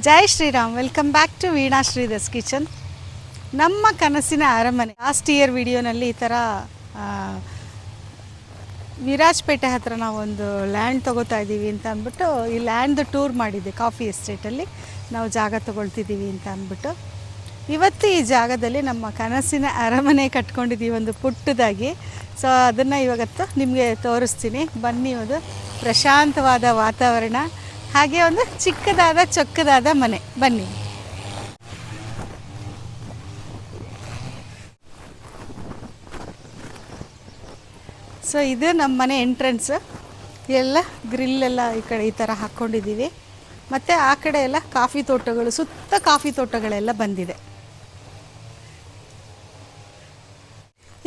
Jai Shriram. Welcome back to Veena Sridhar's kitchen. ನಮ್ಮ ಕನಸಿನ ಅರಮನೆ ಲಾಸ್ಟ್ ಇಯರ್ ವಿಡಿಯೋನಲ್ಲಿ ಈ ಥರ ವಿರಾಜಪೇಟೆ ಹತ್ರ ನಾವೊಂದು ಲ್ಯಾಂಡ್ ತೊಗೋತಾ ಇದ್ದೀವಿ ಅಂತ ಅಂದ್ಬಿಟ್ಟು ಈ ಲ್ಯಾಂಡ್ದು ಟೂರ್ ಮಾಡಿದ್ದೆ. ಕಾಫಿ ಎಸ್ಟೇಟಲ್ಲಿ ನಾವು ಜಾಗ ತೊಗೊಳ್ತಿದ್ದೀವಿ ಅಂತ ಅಂದ್ಬಿಟ್ಟು ಇವತ್ತು ಈ ಜಾಗದಲ್ಲಿ ನಮ್ಮ ಕನಸಿನ ಅರಮನೆ ಕಟ್ಕೊಂಡಿದ್ದೀವಿ, ಒಂದು ಪುಟ್ಟದಾಗಿ. ಸೊ ಅದನ್ನು ಇವತ್ತು ನಿಮಗೆ ತೋರಿಸ್ತೀನಿ. ಬನ್ನಿ, ಒಂದು ಪ್ರಶಾಂತವಾದ ವಾತಾವರಣ, ಹಾಗೆ ಒಂದು ಚಿಕ್ಕದಾದ ಚೊಕ್ಕದಾದ ಮನೆ. ಬನ್ನಿ. ಸೊ ಇದು ನಮ್ಮ ಮನೆ ಎಂಟ್ರೆನ್ಸ್. ಎಲ್ಲ ಗ್ರಿಲ್ಲೆಲ್ಲ ಈ ಕಡೆ ಈ ಥರ ಹಾಕ್ಕೊಂಡಿದ್ದೀವಿ. ಮತ್ತು ಆ ಕಡೆ ಎಲ್ಲ ಕಾಫಿ ತೋಟಗಳು, ಸುತ್ತ ಕಾಫಿ ತೋಟಗಳೆಲ್ಲ ಬಂದಿದೆ.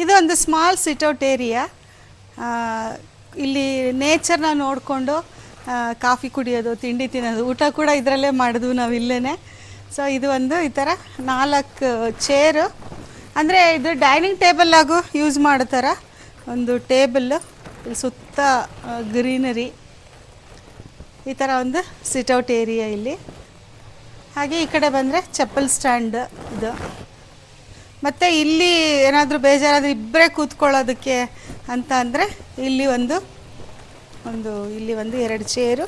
ಇದು ಒಂದು ಸ್ಮಾಲ್ ಸಿಟ್ಔಟ್ ಏರಿಯಾ. ಇಲ್ಲಿ ನೇಚರ್ನ ನೋಡಿಕೊಂಡು ಕಾಫಿ ಕುಡಿಯೋದು, ತಿಂಡಿ ತಿನ್ನೋದು, ಊಟ ಕೂಡ ಇದರಲ್ಲೇ ಮಾಡಿದ್ವು ನಾವು ಇಲ್ಲೇ. ಸೊ ಇದು ಒಂದು ಈ ಥರ 4 ಚೇರು, ಅಂದರೆ ಇದು ಡೈನಿಂಗ್ ಟೇಬಲ್ಲಾಗೂ ಯೂಸ್ ಮಾಡೋ ಥರ ಒಂದು ಟೇಬಲ್ಲು. ಇಲ್ಲಿ ಸುತ್ತ ಗ್ರೀನರಿ, ಈ ಥರ ಒಂದು ಸಿಟ್ಔಟ್ ಏರಿಯಾ ಇಲ್ಲಿ. ಹಾಗೆ ಈ ಕಡೆ ಬಂದರೆ ಚಪ್ಪಲ್ ಸ್ಟ್ಯಾಂಡ್ ಇದು. ಮತ್ತು ಇಲ್ಲಿ ಏನಾದರೂ ಬೇಜಾರಾದರೆ ಇಬ್ಬರೇ ಕೂತ್ಕೊಳ್ಳೋದಕ್ಕೆ ಅಂತ ಅಂದರೆ ಇಲ್ಲಿ ಒಂದು 2 ಚೇರು,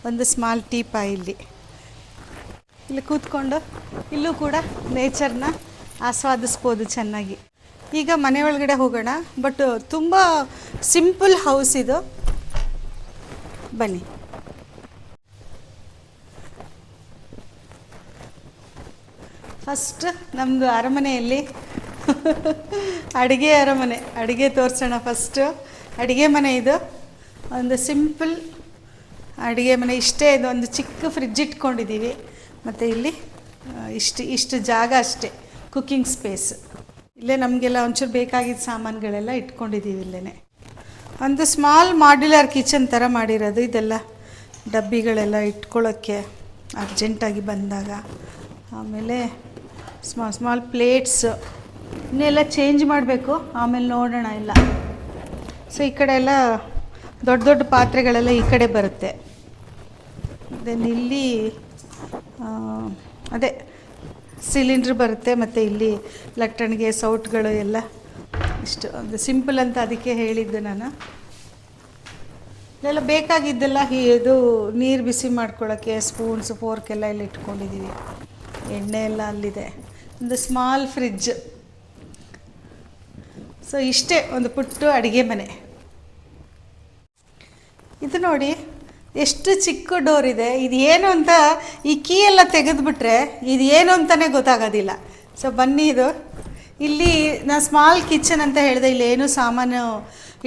ಒಂದು ಸ್ಮಾಲ್ ಟೀಪಾಯ್ ಇಲ್ಲಿ ಕೂತ್ಕೊಂಡು ಇಲ್ಲೂ ಕೂಡ ನೇಚರ್ನ ಆಸ್ವಾದಿಸ್ಬೋದು ಚೆನ್ನಾಗಿ. ಈಗ ಮನೆ ಒಳಗಡೆ ಹೋಗೋಣ. ಬಟ್ ತುಂಬ ಸಿಂಪಲ್ ಹೌಸ್ ಇದು. ಬನ್ನಿ. ಫಸ್ಟ್ ನಮ್ಮದು ಅರಮನೆಯಲ್ಲಿ ಅಡುಗೆ ತೋರಿಸೋಣ. ಫಸ್ಟು ಅಡುಗೆ ಮನೆ ಇದು. ಒಂದು ಸಿಂಪಲ್ ಅಡುಗೆ ಮನೆ ಇಷ್ಟೇ. ಇದು ಒಂದು ಚಿಕ್ಕ ಫ್ರಿಡ್ಜ್ ಇಟ್ಕೊಂಡಿದ್ದೀವಿ. ಮತ್ತು ಇಲ್ಲಿ ಇಷ್ಟು ಜಾಗ ಅಷ್ಟೇ, ಕುಕ್ಕಿಂಗ್ ಸ್ಪೇಸ್. ಇಲ್ಲೇ ನಮಗೆಲ್ಲ ಒಂಚೂರು ಬೇಕಾಗಿದ್ದ ಸಾಮಾನುಗಳೆಲ್ಲ ಇಟ್ಕೊಂಡಿದ್ದೀವಿ ಇಲ್ಲೇ. ಒಂದು ಸ್ಮಾಲ್ ಮಾಡ್ಯುಲರ್ ಕಿಚನ್ ಥರ ಮಾಡಿರೋದು. ಇದೆಲ್ಲ ಡಬ್ಬಿಗಳೆಲ್ಲ ಇಟ್ಕೊಳ್ಳೋಕ್ಕೆ ಅರ್ಜೆಂಟಾಗಿ ಬಂದಾಗ. ಆಮೇಲೆ ಸ್ಮಾಲ್ ಪ್ಲೇಟ್ಸ್ ಇನ್ನೆಲ್ಲ ಚೇಂಜ್ ಮಾಡಬೇಕು, ಆಮೇಲೆ ನೋಡೋಣ ಎಲ್ಲ. ಸೊ ಈ ಕಡೆ ಎಲ್ಲ ದೊಡ್ಡ ಪಾತ್ರೆಗಳೆಲ್ಲ ಈ ಕಡೆ ಬರುತ್ತೆ. ದೆನ್ ಇಲ್ಲಿ ಅದೇ ಸಿಲಿಂಡ್ರ್ ಬರುತ್ತೆ. ಮತ್ತು ಇಲ್ಲಿ ಲಟ್ಟಣಿಗೆ ಸೌಟ್ಗಳು ಎಲ್ಲ ಇಷ್ಟು ಒಂದು ಸಿಂಪಲ್ ಅಂತ ಅದಕ್ಕೆ ಹೇಳಿದ್ದು ನಾನು. ಇದೆಲ್ಲ ಬೇಕಾಗಿದ್ದೆಲ್ಲ ಇದು ನೀರು ಬಿಸಿ ಮಾಡ್ಕೊಳ್ಳೋಕ್ಕೆ ಸ್ಪೂನ್ಸ್ ಫೋರ್ಕ್ ಎಲ್ಲ ಇಲ್ಲಿ ಇಟ್ಕೊಂಡಿದ್ದೀವಿ. ಎಣ್ಣೆ ಎಲ್ಲ ಅಲ್ಲಿದೆ. ಒಂದು ಸ್ಮಾಲ್ ಫ್ರಿಡ್ಜ್. ಸೊ ಇಷ್ಟೇ ಒಂದು ಪುಟ್ಟ ಅಡುಗೆ ಮನೆ. ಇದು ನೋಡಿ ಎಷ್ಟು ಚಿಕ್ಕ ಡೋರ್ ಇದೆ. ಇದು ಏನು ಅಂತ ಈ ಕೀ ಎಲ್ಲ ತೆಗೆದುಬಿಟ್ರೆ ಇದು ಏನು ಅಂತಲೇ ಗೊತ್ತಾಗೋದಿಲ್ಲ. ಸೊ ಬನ್ನಿ, ಇದು ಇಲ್ಲಿ ನಾನು ಸ್ಮಾಲ್ ಕಿಚನ್ ಅಂತ ಹೇಳಿದೆ. ಇಲ್ಲಿ ಏನು ಸಾಮಾನು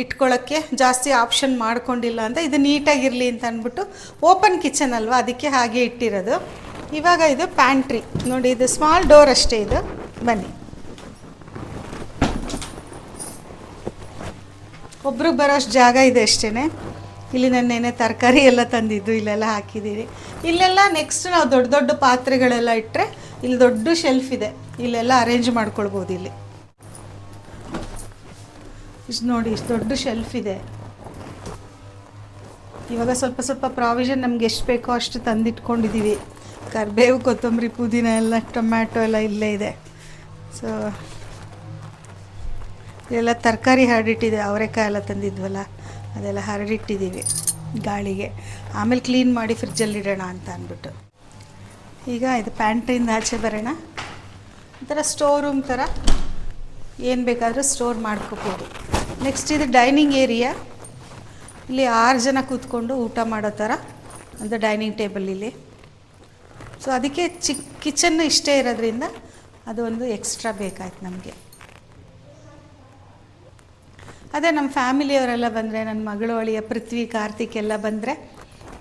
ಇಟ್ಕೊಳ್ಳೋಕ್ಕೆ ಜಾಸ್ತಿ ಆಪ್ಷನ್ ಮಾಡ್ಕೊಂಡಿಲ್ಲ ಅಂತ. ಇದು ನೀಟಾಗಿರಲಿ ಅಂತ ಅಂದ್ಬಿಟ್ಟು ಓಪನ್ ಕಿಚನ್ ಅಲ್ವಾ, ಅದಕ್ಕೆ ಹಾಗೆ ಇಟ್ಟಿರೋದು. ಇವಾಗ ಇದು ಪ್ಯಾಂಟ್ರಿ ನೋಡಿ. ಇದು ಸ್ಮಾಲ್ ಡೋರ್ ಅಷ್ಟೇ ಇದು. ಬನ್ನಿ. ಒಬ್ರಿಗೆ ಬರೋಷ್ಟು ಜಾಗ ಇದೆ ಅಷ್ಟೇ. ಇಲ್ಲಿ ನೆನ್ನೆ ತರಕಾರಿ ಎಲ್ಲ ತಂದಿದ್ದು ಇಲ್ಲೆಲ್ಲ ಹಾಕಿದ್ದೀರಿ. ಇಲ್ಲೆಲ್ಲ ನೆಕ್ಸ್ಟ್ ನಾವು ದೊಡ್ಡ ಪಾತ್ರೆಗಳೆಲ್ಲ ಇಟ್ಟರೆ ಇಲ್ಲಿ ದೊಡ್ಡ ಶೆಲ್ಫ್ ಇದೆ, ಇಲ್ಲೆಲ್ಲ ಅರೇಂಜ್ ಮಾಡ್ಕೊಳ್ಬೋದು. ಇಲ್ಲಿ ಇಷ್ಟು ನೋಡಿ, ಇಷ್ಟು ದೊಡ್ಡ ಶೆಲ್ಫ್ ಇದೆ. ಇವಾಗ ಸ್ವಲ್ಪ ಪ್ರಾವಿಷನ್ ನಮ್ಗೆ ಎಷ್ಟು ಬೇಕೋ ಅಷ್ಟು ತಂದಿಟ್ಕೊಂಡಿದ್ದೀವಿ. ಕರಿಬೇವು, ಕೊತ್ತಂಬರಿ, ಪುದೀನ ಎಲ್ಲ, ಟೊಮ್ಯಾಟೊ ಎಲ್ಲ ಇಲ್ಲೇ ಇದೆ. ಸೊ ಇದೆಲ್ಲ ತರಕಾರಿ ಹರಡಿಟ್ಟಿದೆ. ಅವರೆಕಾಯಿ ಎಲ್ಲ ತಂದಿದ್ವಲ್ಲ ಅದೆಲ್ಲ ಹರಡಿಟ್ಟಿದ್ದೀವಿ ಗಾಳಿಗೆ. ಆಮೇಲೆ ಕ್ಲೀನ್ ಮಾಡಿ ಫ್ರಿಜ್ಜಲ್ಲಿ ಇಡೋಣ ಅಂತ ಅಂದ್ಬಿಟ್ಟು. ಈಗ ಇದು ಪ್ಯಾಂಟ್ರಿಯಿಂದ ಆಚೆ ಬರೋಣ. ಒಂಥರ ಸ್ಟೋರ್ ರೂಮ್ ಥರ ಏನು ಬೇಕಾದರೂ ಸ್ಟೋರ್ ಮಾಡ್ಕೋಬೋದು. ನೆಕ್ಸ್ಟ್ ಇದು ಡೈನಿಂಗ್ ಏರಿಯಾ. ಇಲ್ಲಿ 6 ಜನ ಕೂತ್ಕೊಂಡು ಊಟ ಮಾಡೋ ಥರ ಒಂದು ಡೈನಿಂಗ್ ಟೇಬಲ್ ಇಲ್ಲಿ. ಸೊ ಅದಕ್ಕೆ ಚಿಕ್ಕ ಕಿಚನ್ ಇಷ್ಟೇ ಇರೋದ್ರಿಂದ ಅದು ಒಂದು ಎಕ್ಸ್ಟ್ರಾ ಬೇಕಾಯ್ತು ನಮಗೆ. ಅದೇ ನಮ್ಮ ಫ್ಯಾಮಿಲಿಯವರೆಲ್ಲ ಬಂದರೆ, ನನ್ನ ಮಗಳು ಅಳಿಯ ಪೃಥ್ವಿ, ಕಾರ್ತಿಕ್ ಎಲ್ಲ ಬಂದರೆ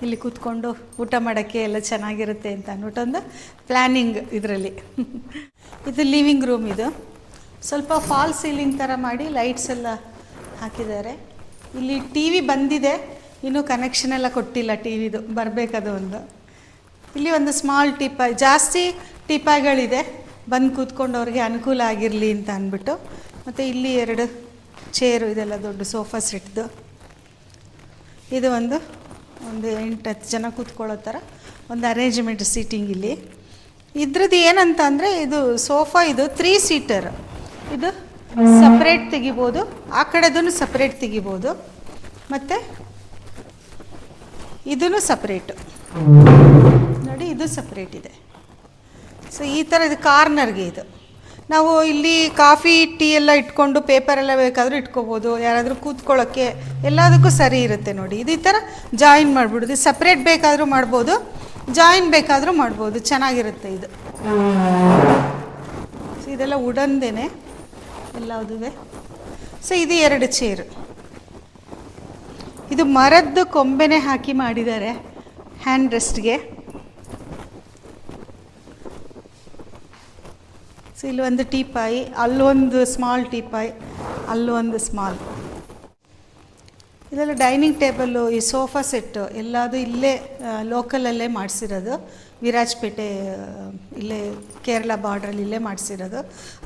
ಇಲ್ಲಿ ಕೂತ್ಕೊಂಡು ಊಟ ಮಾಡೋಕ್ಕೆ ಎಲ್ಲ ಚೆನ್ನಾಗಿರುತ್ತೆ ಅಂತ ಅಂದ್ಬಿಟ್ಟು ಒಂದು ಪ್ಲ್ಯಾನಿಂಗ್ ಇದರಲ್ಲಿ. ಇದು ಲಿವಿಂಗ್ ರೂಮ್. ಇದು ಸ್ವಲ್ಪ ಫಾಲ್ ಸೀಲಿಂಗ್ ಥರ ಮಾಡಿ ಲೈಟ್ಸ್ ಎಲ್ಲ ಹಾಕಿದ್ದಾರೆ. ಇಲ್ಲಿ ಟಿ ವಿ ಬಂದಿದೆ, ಇನ್ನೂ ಕನೆಕ್ಷನ್ ಎಲ್ಲ ಕೊಟ್ಟಿಲ್ಲ. ಟಿ ವಿದು ಬರಬೇಕದು ಒಂದು. ಇಲ್ಲಿ ಒಂದು ಸ್ಮಾಲ್ ಟೀಪಾಯ್, ಜಾಸ್ತಿ ಟೀಪಾಯ್ಗಳಿದೆ, ಬಂದು ಕೂತ್ಕೊಂಡು ಅವ್ರಿಗೆ ಅನುಕೂಲ ಆಗಿರಲಿ ಅಂತ ಅಂದ್ಬಿಟ್ಟು. ಮತ್ತು ಇಲ್ಲಿ 2 ಚೇರು, ಇದೆಲ್ಲ ದೊಡ್ಡ ಸೋಫಾ ಸೆಟ್ದು. ಇದು ಒಂದು ಒಂದು 8-10 ಜನ ಕೂತ್ಕೊಳ್ಳೋ ಥರ ಒಂದು ಅರೇಂಜ್ಮೆಂಟ್ ಸೀಟಿಂಗ್ ಇಲ್ಲಿ. ಇದ್ರದ್ದು ಏನಂತ ಅಂದರೆ ಇದು ಸೋಫಾ ಇದು 3 ಸೀಟರ್. ಇದು ಸಪ್ರೇಟ್ ತೆಗಿಬೋದು, ಆ ಕಡೆದೂ ಸಪ್ರೇಟ್ ತೆಗಿಬೋದು, ಮತ್ತು ಇದೂ ಸಪ್ರೇಟು ನೋಡಿ, ಇದು ಸಪ್ರೇಟ್ ಇದೆ. ಸೊ ಈ ಥರ ಇದು ಕಾರ್ನರ್ಗೆ ಇದು ನಾವು ಇಲ್ಲಿ ಕಾಫಿ ಟೀ ಎಲ್ಲ ಇಟ್ಕೊಂಡು ಪೇಪರೆಲ್ಲ ಬೇಕಾದರೂ ಇಟ್ಕೋಬೋದು, ಯಾರಾದರೂ ಕೂತ್ಕೊಳ್ಳೋಕ್ಕೆ ಎಲ್ಲದಕ್ಕೂ ಸರಿ ಇರುತ್ತೆ ನೋಡಿ. ಇದು ಈ ಥರ ಜಾಯಿನ್ ಮಾಡಿಬಿಡೋದು, ಸಪ್ರೇಟ್ ಬೇಕಾದರೂ ಮಾಡ್ಬೋದು, ಜಾಯಿನ್ ಬೇಕಾದರೂ ಮಾಡ್ಬೋದು, ಚೆನ್ನಾಗಿರುತ್ತೆ ಇದು. ಸೊ ಇದೆಲ್ಲ ವುಡನ್ದೇನೆ ಎಲ್ಲವುದೇ. ಸೊ ಇದು 2 ಚೇರು, ಇದು ಮರದ್ದು ಕೊಂಬೆನೇ ಹಾಕಿ ಮಾಡಿದ್ದಾರೆ ಹ್ಯಾಂಡ್ ರೆಸ್ಟ್ಗೆ. ಸೊ ಇಲ್ಲೊಂದು ಟೀಪಾಯಿ, ಅಲ್ಲೊಂದು ಸ್ಮಾಲ್ ಟೀಪಾಯಿ, ಅಲ್ಲೊಂದು ಸ್ಮಾಲ್. ಇದೆಲ್ಲ ಡೈನಿಂಗ್ ಟೇಬಲ್ಲು, ಈ ಸೋಫಾ ಸೆಟ್ಟು ಎಲ್ಲದು ಇಲ್ಲೇ ಲೋಕಲಲ್ಲೇ ಮಾಡಿಸಿರೋದು, ವಿರಾಜಪೇಟೆ ಇಲ್ಲೇ ಕೇರಳ ಬಾರ್ಡ್ರಲ್ಲಿ ಇಲ್ಲೇ ಮಾಡಿಸಿರೋದು.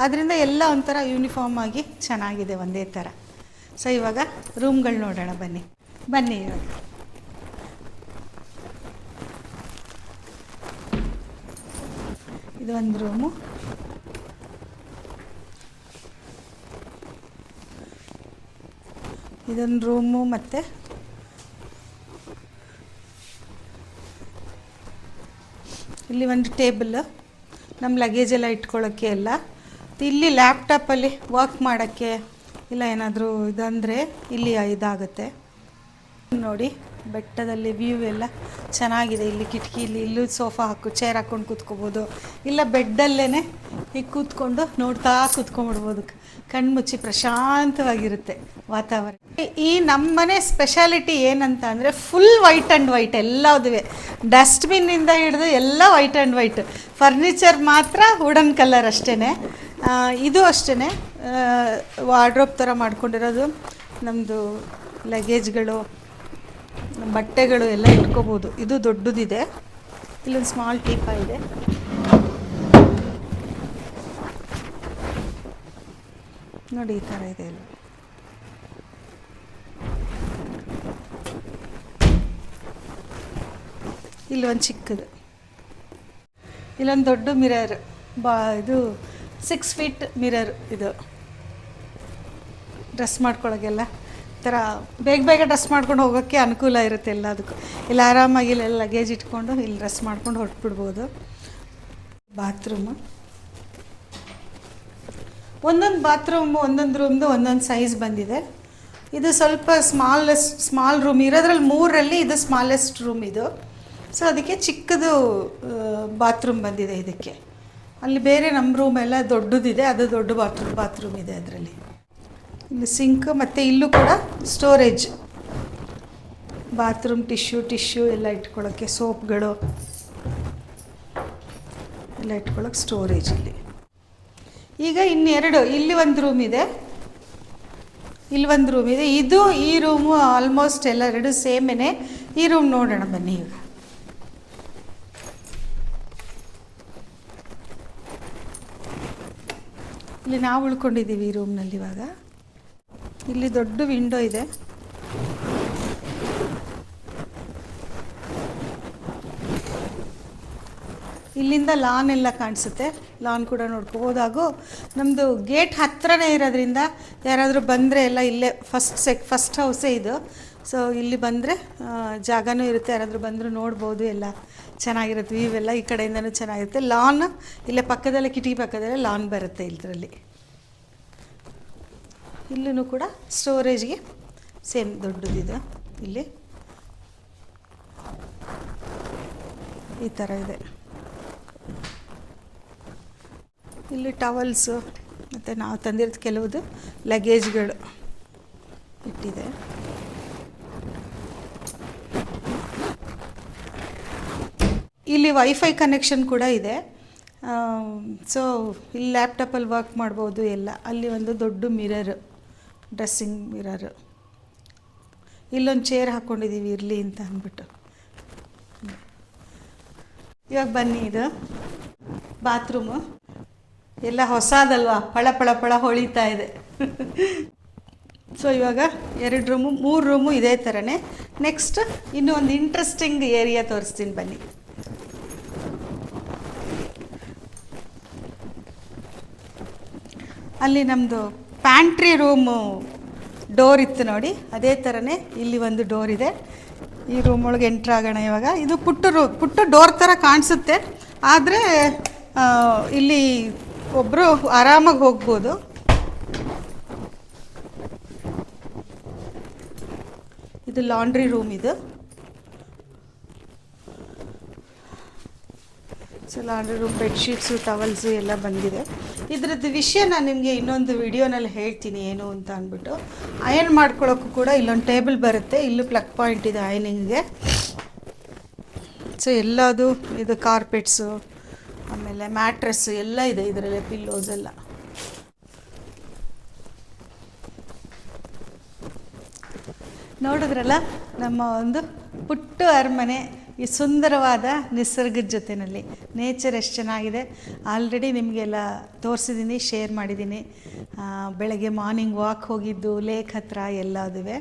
ಅದರಿಂದ ಎಲ್ಲ ಒಂಥರ ಯೂನಿಫಾರ್ಮ್ ಆಗಿ ಚೆನ್ನಾಗಿದೆ, ಒಂದೇ ಥರ. ಸೊ ಇವಾಗ ರೂಮ್ಗಳು ನೋಡೋಣ, ಬನ್ನಿ ಇವಾಗ. ಇದು ಒಂದು ರೂಮು, ಇದೊಂದು ರೂಮು, ಮತ್ತು ಇಲ್ಲಿ ಒಂದು ಟೇಬಲ್ ನಮ್ಮ ಲಗೇಜೆಲ್ಲ ಇಟ್ಕೊಳ್ಳೋಕ್ಕೆ ಎಲ್ಲ. ಇಲ್ಲಿ ಲ್ಯಾಪ್ಟಾಪಲ್ಲಿ ವರ್ಕ್ ಮಾಡೋಕ್ಕೆ ಇಲ್ಲ ಏನಾದರೂ ಇದಂದರೆ ಇಲ್ಲಿ ಇದಾಗುತ್ತೆ ನೋಡಿ. ಬೆಟ್ಟದಲ್ಲಿ ವ್ಯೂ ಎಲ್ಲ ಚೆನ್ನಾಗಿದೆ. ಇಲ್ಲಿ ಕಿಟಕಿಲಿ ಇಲ್ಲೂ ಸೋಫಾ ಚೇರ್ ಹಾಕ್ಕೊಂಡು ಕೂತ್ಕೋಬೋದು, ಇಲ್ಲ ಬೆಡ್ಡಲ್ಲೇ ಹೀಗೆ ಕೂತ್ಕೊಂಡು ನೋಡ್ತಾ ಕೂತ್ಕೊಂಡ್ಬಿಡ್ಬೋದು, ಕಣ್ಮುಚ್ಚಿ ಪ್ರಶಾಂತವಾಗಿರುತ್ತೆ ವಾತಾವರಣ. ಈ ನಮ್ಮನೆ ಸ್ಪೆಷಾಲಿಟಿ ಏನಂತ ಅಂದರೆ ಫುಲ್ ವೈಟ್ ಆ್ಯಂಡ್ ವೈಟ್ ಎಲ್ಲವುದೇ, ಡಸ್ಟ್ಬಿನ್ನಿಂದ ಹಿಡಿದು ಎಲ್ಲ ವೈಟ್ ಆ್ಯಂಡ್ ವೈಟ್. ಫರ್ನಿಚರ್ ಮಾತ್ರ ವುಡನ್ ಕಲರ್ ಅಷ್ಟೇ. ಇದು ಅಷ್ಟೇ ವಾರ್ಡ್ರೋಬ್ ಥರ ಮಾಡ್ಕೊಂಡಿರೋದು. ನಮ್ಮದು ಲಗೇಜ್ಗಳು, ಬಟ್ಟೆಗಳು ಎಲ್ಲ ಇಟ್ಕೋಬೋದು. ಇದು ದೊಡ್ಡದಿದೆ, ಇಲ್ಲೊಂದು ಸ್ಮಾಲ್ ಟೀಪ ಇದೆ. ನೋಡಿ ಈ ಥರ ಇದೆ. ಇಲ್ಲೊಂದು ಚಿಕ್ಕದು, ಇಲ್ಲೊಂದು ದೊಡ್ಡ ಮಿರರ್, ಇದು 6 ಫೀಟ್ ಮಿರರ್. ಇದು ಡ್ರೆಸ್ ಮಾಡ್ಕೊಳ್ಳೋಕ್ಕೆಲ್ಲ ಥರ ಬೇಗ ಡ್ರೆಸ್ ಮಾಡ್ಕೊಂಡು ಹೋಗೋಕ್ಕೆ ಅನುಕೂಲ ಇರುತ್ತೆ ಎಲ್ಲದಕ್ಕೂ. ಇಲ್ಲಿ ಆರಾಮಾಗಿ ಇಲ್ಲೆಲ್ಲ ಲಗೇಜ್ ಇಟ್ಕೊಂಡು ಇಲ್ಲಿ ಡ್ರೆಸ್ ಮಾಡ್ಕೊಂಡು ಹೊರಟ್ಬಿಡ್ಬೋದು. ಬಾತ್ರೂಮು, ಒಂದೊಂದು ಬಾತ್ರೂಮು ಒಂದೊಂದು ರೂಮ್ದು ಒಂದೊಂದು ಸೈಜ್ ಬಂದಿದೆ. ಇದು ಸ್ವಲ್ಪ ಸ್ಮಾಲ್ ರೂಮ್ ಇರೋದ್ರಲ್ಲಿ 3ರಲ್ಲಿ ಇದು ಸ್ಮಾಲೆಸ್ಟ್ ರೂಮ್ ಇದು. ಸೊ ಅದಕ್ಕೆ ಚಿಕ್ಕದು ಬಾತ್ರೂಮ್ ಬಂದಿದೆ ಇದಕ್ಕೆ. ಅಲ್ಲಿ ಬೇರೆ ನಮ್ಮ ರೂಮ್ ಎಲ್ಲ ದೊಡ್ಡದಿದೆ, ಅದು ದೊಡ್ಡ ಬಾತ್ರೂಮ್ ಇದೆ ಅದರಲ್ಲಿ. ಇಲ್ಲಿ ಸಿಂಕ್, ಮತ್ತು ಇಲ್ಲೂ ಕೂಡ ಸ್ಟೋರೇಜ್, ಬಾತ್ರೂಮ್ ಟಿಶ್ಯೂ ಎಲ್ಲ ಇಟ್ಕೊಳ್ಳೋಕ್ಕೆ, ಸೋಪ್ಗಳು ಎಲ್ಲ ಇಟ್ಕೊಳ್ಳೋಕೆ ಸ್ಟೋರೇಜ್ ಇಲ್ಲಿ. ಈಗ ಇನ್ನೆರಡು, ಇಲ್ಲಿ ಒಂದು ರೂಮ್ ಇದೆ, ಇಲ್ಲಿ ಒಂದು ರೂಮ್ ಇದೆ. ಇದು ಈ ರೂಮು ಆಲ್ಮೋಸ್ಟ್ ಎಲ್ಲ 2 ಸೇಮೇನೆ. ಈ ರೂಮ್ ನೋಡೋಣ ಬನ್ನಿ. ಈಗ ಇಲ್ಲಿ ನಾವು ಉಳ್ಕೊಂಡಿದ್ದೀವಿ ಈ ರೂಮ್ನಲ್ಲಿ. ಇವಾಗ ಇಲ್ಲಿ ದೊಡ್ಡ ವಿಂಡೋ ಇದೆ, ಇಲ್ಲಿಂದ ಲಾನ್ ಎಲ್ಲ ಕಾಣಿಸುತ್ತೆ, ಲಾನ್ ಕೂಡ ನೋಡ್ಕೋಬೋದು. ಹಾಗೂ ನಮ್ಮದು ಗೇಟ್ ಹತ್ತಿರನೇ ಇರೋದ್ರಿಂದ ಯಾರಾದರೂ ಬಂದರೆ ಎಲ್ಲ ಇಲ್ಲೇ ಫಸ್ಟ್ ಹೌಸೇ ಇದು. ಸೊ ಇಲ್ಲಿ ಬಂದರೆ ಜಾಗನೂ ಇರುತ್ತೆ, ಯಾರಾದರೂ ಬಂದರೂ ನೋಡ್ಬೋದು, ಎಲ್ಲ ಚೆನ್ನಾಗಿರುತ್ತೆ. ವ್ಯೂ ಎಲ್ಲ ಈ ಕಡೆಯಿಂದನೂ ಚೆನ್ನಾಗಿರುತ್ತೆ. ಲಾನ್ ಇಲ್ಲೇ ಪಕ್ಕದಲ್ಲೇ, ಕಿಟಕಿ ಪಕ್ಕದಲ್ಲೇ ಲಾನ್ ಬರುತ್ತೆ ಇದರಲ್ಲಿ. ಇಲ್ಲೂ ಕೂಡ ಸ್ಟೋರೇಜ್ಗೆ ಸೇಮ್ ದೊಡ್ಡದಿದೆ. ಇಲ್ಲಿ ಈ ಥರ ಇದೆ. ಇಲ್ಲಿ ಟವಲ್ಸು ಮತ್ತು ನಾವು ತಂದಿರೋದು ಕೆಲವುದು ಲಗೇಜ್ಗಳು ಇಟ್ಟಿದೆ. ಇಲ್ಲಿ ವೈಫೈ ಕನೆಕ್ಷನ್ ಕೂಡ ಇದೆ. ಸೊ ಇಲ್ಲಿ ಲ್ಯಾಪ್ಟಾಪಲ್ಲಿ ವರ್ಕ್ ಮಾಡ್ಬೋದು ಎಲ್ಲ. ಅಲ್ಲಿ ಒಂದು ದೊಡ್ಡ ಮಿರರ್, ಡ್ರೆಸ್ಸಿಂಗ್ ಮಿರರ್. ಇಲ್ಲೊಂದು ಚೇರ್ ಹಾಕ್ಕೊಂಡಿದ್ದೀವಿ ಇರಲಿ ಅಂತ ಅಂದ್ಬಿಟ್ಟು. ಇವಾಗ ಬನ್ನಿ, ಇದು ಬಾತ್ರೂಮು ಎಲ್ಲ ಹೊಸದಲ್ವಾ, ಪಳ ಹೊಳಿತಾ ಇದೆ. ಸೊ ಇವಾಗ 2 ರೂಮು 3 ರೂಮು ಇದೇ ಥರನೇ ನೆಕ್ಸ್ಟ್ ಇನ್ನೂ ಒಂದು ಇಂಟ್ರೆಸ್ಟಿಂಗ್ ಏರಿಯಾ ತೋರಿಸ್ತೀನಿ ಬನ್ನಿ. ಅಲ್ಲಿ ನಮ್ಮದು ಪ್ಯಾಂಟ್ರಿ ರೂಮು ಡೋರ್ ಇತ್ತು ನೋಡಿ, ಅದೇ ಥರನೇ ಇಲ್ಲಿ ಒಂದು ಡೋರ್ ಇದೆ. ಈ ರೂಮ್ ಒಳಗೆ ಎಂಟ್ರ್ ಆಗೋಣ ಇವಾಗ. ಇದು ಪುಟ್ಟ ಡೋರ್ ಥರ ಕಾಣಿಸುತ್ತೆ, ಆದರೆ ಇಲ್ಲಿ ಒಬ್ಬರು ಆರಾಮಾಗಿ ಹೋಗ್ಬೋದು. ಇದು ಲಾಂಡ್ರಿ ರೂಮ್ ಇದು. So laundry room bedsheets towels ಎಲ್ಲ ಬಂದಿದೆ. ಇದರದ್ದು ವಿಷಯ ನಾನು ನಿಮಗೆ ಇನ್ನೊಂದು ವಿಡಿಯೋನಲ್ಲಿ ಹೇಳ್ತೀನಿ ಏನು ಅಂತ ಅಂದ್ಬಿಟ್ಟು. ಅಯರ್ನ್ ಮಾಡ್ಕೊಳ್ಳೋಕ್ಕೂ ಕೂಡ ಇಲ್ಲೊಂದು ಟೇಬಲ್ ಬರುತ್ತೆ, ಇಲ್ಲೂ ಪ್ಲಗ್ ಪಾಯಿಂಟ್ ಇದೆ ಅಯನಿಂಗ್ಗೆ. ಸೊ ಎಲ್ಲದು ಇದು ಕಾರ್ಪೆಟ್ಸು, ಆಮೇಲೆ ಮ್ಯಾಟ್ರೆಸ್ಸು ಎಲ್ಲ ಇದೆ ಇದರಲ್ಲಿ, ಪಿಲ್ಲೋಸ್ ಎಲ್ಲ. ನೋಡಿದ್ರಲ್ಲ ನಮ್ಮ ಒಂದು ಪುಟ್ಟ ಅರಮನೆ ಈ ಸುಂದರವಾದ ನಿಸರ್ಗದ ಜೊತೆಯಲ್ಲಿ. ನೇಚರ್ ಎಷ್ಟು ಚೆನ್ನಾಗಿದೆ, ಆಲ್ರೆಡಿ ನಿಮಗೆಲ್ಲ ತೋರಿಸಿದ್ದೀನಿ, ಶೇರ್ ಮಾಡಿದ್ದೀನಿ. ಬೆಳಗ್ಗೆ ಮಾರ್ನಿಂಗ್ ವಾಕ್ ಹೋಗಿದ್ದು ಲೇಕ್ ಹತ್ರ ಎಲ್ಲದುವೆ.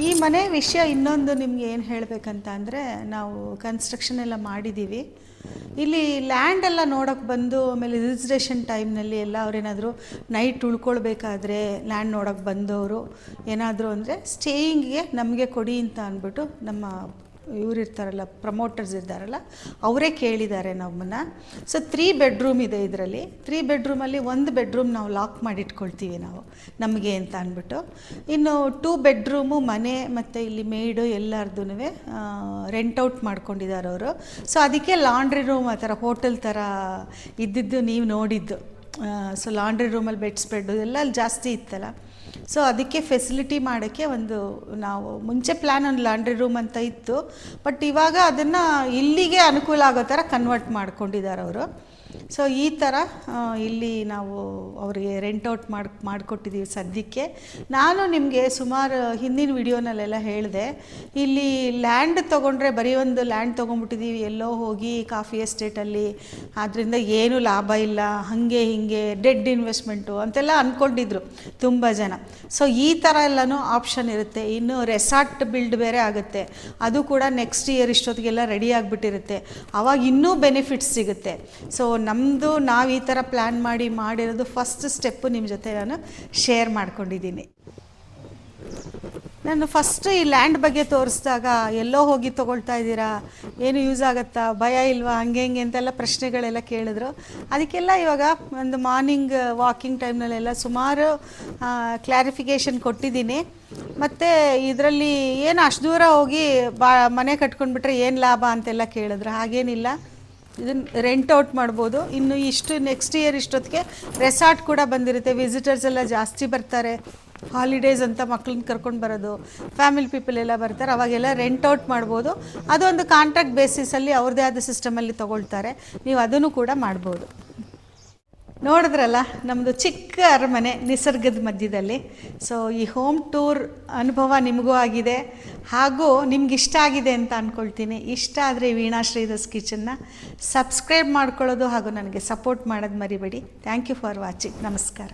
ಈ ಮನೆ ವಿಷಯ ಇನ್ನೊಂದು ನಿಮ್ಗೆ ಏನು ಹೇಳಬೇಕಂತ ಅಂದರೆ, ನಾವು ಕನ್ಸ್ಟ್ರಕ್ಷನ್ ಎಲ್ಲ ಮಾಡಿದ್ದೀವಿ. ಇಲ್ಲಿ ಲ್ಯಾಂಡ್ ಎಲ್ಲ ನೋಡೋಕ್ಕೆ ಬಂದು ಆಮೇಲೆ ರಿಜಿಸ್ಟ್ರೇಷನ್ ಟೈಮ್ನಲ್ಲಿ ಎಲ್ಲ ಅವ್ರೇನಾದರೂ ನೈಟ್ ಉಳ್ಕೊಳ್ಬೇಕಾದ್ರೆ ಲ್ಯಾಂಡ್ ನೋಡೋಕ್ಕೆ ಬಂದವರು ಏನಾದರೂ ಅಂದರೆ ಸ್ಟೇಯಿಂಗ್ಗೆ ನಮಗೆ ಕೊಡಿ ಅಂತ ಅಂದ್ಬಿಟ್ಟು ನಮ್ಮ ಇವ್ರು ಇರ್ತಾರಲ್ಲ, ಪ್ರಮೋಟರ್ಸ್ ಇದ್ದಾರಲ್ಲ, ಅವರೇ ಕೇಳಿದ್ದಾರೆ ನಮ್ಮನ್ನು. ಸೊ 3 ಬೆಡ್ರೂಮ್ ಇದೆ ಇದರಲ್ಲಿ. 3 ಬೆಡ್ರೂಮಲ್ಲಿ 1 ಬೆಡ್ರೂಮ್ ನಾವು ಲಾಕ್ ಮಾಡಿಟ್ಕೊಳ್ತೀವಿ ನಾವು ನಮಗೆ ಅಂತ ಅಂದ್ಬಿಟ್ಟು. ಇನ್ನು 2 ಬೆಡ್ರೂಮು ಮನೆ ಮತ್ತು ಇಲ್ಲಿ ಮೇಡು ಎಲ್ಲರದೂ ರೆಂಟ್ ಔಟ್ ಮಾಡ್ಕೊಂಡಿದ್ದಾರೆ ಅವರು. ಸೊ ಅದಕ್ಕೆ ಲಾಂಡ್ರಿ ರೂಮ್ ಆ ಥರ ಹೋಟೆಲ್ ಥರ ಇದ್ದಿದ್ದು ನೀವು ನೋಡಿದ್ದು. ಸೊ ಲಾಂಡ್ರಿ ರೂಮಲ್ಲಿ ಬೆಡ್ ಸ್ಪ್ರೆಡ್ಡು ಎಲ್ಲ ಅಲ್ಲಿ ಜಾಸ್ತಿ ಇತ್ತಲ್ಲ, ಸೊ ಅದಕ್ಕೆ ಫೆಸಿಲಿಟಿ ಮಾಡೋಕ್ಕೆ ಒಂದು ನಾವು ಮುಂಚೆ ಪ್ಲ್ಯಾನ್ ಒಂದು ಲಾಂಡ್ರಿ ರೂಮ್ ಅಂತ ಇತ್ತು, ಬಟ್ ಇವಾಗ ಅದನ್ನು ಇಲ್ಲಿಗೆ ಅನುಕೂಲ ಆಗೋ ಥರ ಕನ್ವರ್ಟ್ ಮಾಡ್ಕೊಂಡಿದ್ದಾರೆ ಅವರು. ಸೊ ಈ ಥರ ಇಲ್ಲಿ ನಾವು ಅವರಿಗೆ ರೆಂಟ್ ಔಟ್ ಮಾಡಿಕೊಟ್ಟಿದ್ದೀವಿ ಸದ್ಯಕ್ಕೆ. ನಾನು ನಿಮಗೆ ಸುಮಾರು ಹಿಂದಿನ ವಿಡಿಯೋನಲ್ಲೆಲ್ಲ ಹೇಳಿದೆ, ಇಲ್ಲಿ ಲ್ಯಾಂಡ್ ತೊಗೊಂಡ್ರೆ ಬರೀ ಒಂದು ಲ್ಯಾಂಡ್ ತೊಗೊಂಡ್ಬಿಟ್ಟಿದ್ದೀವಿ ಎಲ್ಲೋ ಹೋಗಿ ಕಾಫಿ ಎಸ್ಟೇಟಲ್ಲಿ, ಆದ್ದರಿಂದ ಏನೂ ಲಾಭ ಇಲ್ಲ, ಹಾಗೆ ಹೀಗೆ ಡೆಡ್ ಇನ್ವೆಸ್ಟ್ಮೆಂಟು ಅಂತೆಲ್ಲ ಅಂದ್ಕೊಂಡಿದ್ರು ತುಂಬ ಜನ. ಸೊ ಈ ಥರ ಎಲ್ಲನೂ ಆಪ್ಷನ್ ಇರುತ್ತೆ. ಇನ್ನು ರೆಸಾರ್ಟ್ ಬಿಲ್ಡ್ ಬೇರೆ ಆಗುತ್ತೆ, ಅದು ಕೂಡ ನೆಕ್ಸ್ಟ್ ಇಯರ್ ಇಷ್ಟೊತ್ತಿಗೆಲ್ಲ ರೆಡಿ ಆಗಿಬಿಟ್ಟಿರುತ್ತೆ, ಆವಾಗ ಇನ್ನೂ ಬೆನಿಫಿಟ್ಸ್ ಸಿಗುತ್ತೆ. ಸೊ ನಾವು ಈ ಥರ ಪ್ಲ್ಯಾನ್ ಮಾಡಿರೋದು ಫಸ್ಟ್ ಸ್ಟೆಪ್ಪು ನಿಮ್ಮ ಜೊತೆ ನಾನು ಶೇರ್ ಮಾಡ್ಕೊಂಡಿದ್ದೀನಿ. ನಾನು ಫಸ್ಟ್ ಈ ಲ್ಯಾಂಡ್ ಬಗ್ಗೆ ತೋರಿಸಿದಾಗ ಎಲ್ಲೋ ಹೋಗಿ ತೊಗೊಳ್ತಾ ಇದ್ದೀರಾ, ಏನು ಯೂಸ್ ಆಗುತ್ತಾ, ಭಯ ಇಲ್ವಾ, ಹಂಗೆ ಹಿಂಗೆ ಅಂತೆಲ್ಲ ಪ್ರಶ್ನೆಗಳೆಲ್ಲ ಕೇಳಿದ್ರು. ಅದಕ್ಕೆಲ್ಲ ಇವಾಗ ಒಂದು ಮಾರ್ನಿಂಗ್ ವಾಕಿಂಗ್ ಟೈಮ್ನಲ್ಲೆಲ್ಲ ಸುಮಾರು ಕ್ಲಾರಿಫಿಕೇಷನ್ ಕೊಟ್ಟಿದ್ದೀನಿ. ಮತ್ತು ಇದರಲ್ಲಿ ಏನು ಅಷ್ಟು ದೂರ ಹೋಗಿ ಮನೆ ಕಟ್ಕೊಂಡ್ಬಿಟ್ರೆ ಏನು ಲಾಭ ಅಂತೆಲ್ಲ ಕೇಳಿದ್ರು. ಹಾಗೇನಿಲ್ಲ, ಇದನ್ನು ರೆಂಟ್ ಔಟ್ ಮಾಡ್ಬೋದು. ಇನ್ನು ನೆಕ್ಸ್ಟ್ ಇಯರ್ ಇಷ್ಟೊತ್ತಿಗೆ ರೆಸಾರ್ಟ್ ಕೂಡ ಬಂದಿರುತ್ತೆ, ವಿಸಿಟರ್ಸ್ ಎಲ್ಲ ಜಾಸ್ತಿ ಬರ್ತಾರೆ, ಹಾಲಿಡೇಸ್ ಅಂತ ಮಕ್ಳನ್ನ ಕರ್ಕೊಂಡು ಬರೋದು, ಫ್ಯಾಮಿಲಿ ಪೀಪಲ್ ಎಲ್ಲ ಬರ್ತಾರೆ, ಅವಾಗೆಲ್ಲ ರೆಂಟ್ ಔಟ್ ಮಾಡ್ಬೋದು. ಅದೊಂದು ಕಾಂಟ್ರಾಕ್ಟ್ ಬೇಸಿಸಲ್ಲಿ ಅವ್ರದ್ದೇ ಆದ ಸಿಸ್ಟಮಲ್ಲಿ ತೊಗೊಳ್ತಾರೆ, ನೀವು ಅದನ್ನು ಕೂಡ ಮಾಡ್ಬೋದು. ನೋಡಿದ್ರಲ್ಲ ನಮ್ಮದು ಚಿಕ್ಕ ಅರಮನೆ ನಿಸರ್ಗದ ಮಧ್ಯದಲ್ಲಿ. ಸೊ ಈ ಹೋಮ್ ಟೂರ್ ಅನುಭವ ನಿಮಗೂ ಆಗಿದೆ, ಹಾಗೂ ನಿಮ್ಗೆ ಇಷ್ಟ ಆಗಿದೆ ಅಂತ ಅಂದ್ಕೊಳ್ತೀನಿ. ಇಷ್ಟ ಆದರೆ ವೀಣಾ ಶ್ರೀಧರ್ಸ್ ಕಿಚನ್ನ ಸಬ್ಸ್ಕ್ರೈಬ್ ಮಾಡ್ಕೊಳ್ಳೋದು ಹಾಗೂ ನನಗೆ ಸಪೋರ್ಟ್ ಮಾಡೋದು ಮರಿಬೇಡಿ. Thank you for watching. ನಮಸ್ಕಾರ.